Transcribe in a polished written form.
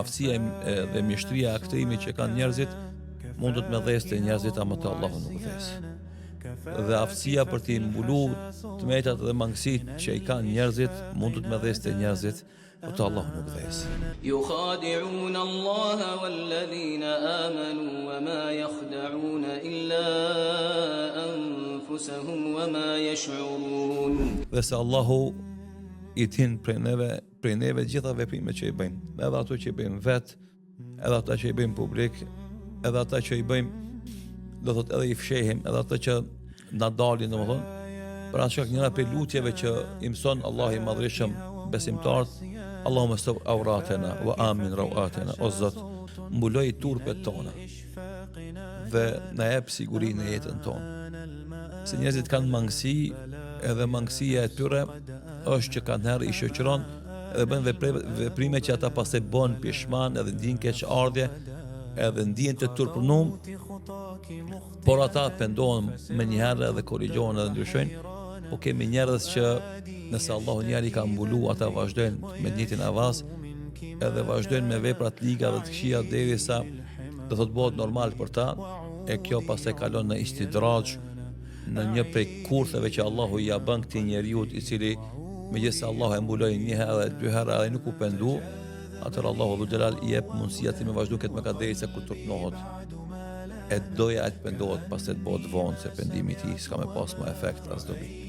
aftësia dhe mjeshtria e aktrimi që kanë njerëzit mundet me dhesë të njerëzit, ama të Allahu nuk dhesë. Dhe aftësia për t'i mbulu tmetat dhe mangësitë që i kanë njerëzit mundet me dhesë të njerëzit, por të Allahu nuk dhesë. يخادعون الله والذين آمنوا وما يخدعون إلا أنفسهم وما يشعرون. Dhe se Allahu i tin prej neve gjitha veprimet që i bëjmë, edhe ato që i bëjmë vetë, edhe ata që i bëjmë publik, edhe ata që i bëjmë, do thot edhe i fshehim, edhe ata që na dalin, domethënë, për atë shkak njëra prej lutjeve që i mëson Allah i madhreshëm besimtarët, Allahumma stop awratena wa amin rawatena, o Zot, mbuloj turpet tona dhe na jep sigurinë në jetën tonë. Se njerëzit kanë mangësi, edhe mangësia e tyre është që kanë herë i shoqëron edhe bën veprime që ata pastaj bën pishman edhe ndjen keq ardhje, edhe ndjen të turpënum, por ata pendohen me njëherë edhe korrigjohen edhe ndryshojnë. Po kemi njerëz që nëse Allahu njëri ka mbulu, ata vazhdojnë me njëtin avaz, edhe vazhdojnë me vepra të liga dhe të këqija derisa do thot bëhet normal për ta, e kjo pastaj kalon në istidraj, në një prej kurtheve që Allahu ja bën këtij njeriu i cili megjithëse Allahu e mbuloi një herë dhe dy herë dhe nuk u pendu, atëherë Allahu dhul xhelal i jep mundësia të më vazhdo këtë mëkat derisa kur turpnohet. E doja të pendohet, pastaj të bëhet vonë se pendimi i tij s'ka më pas më efekt as dobi.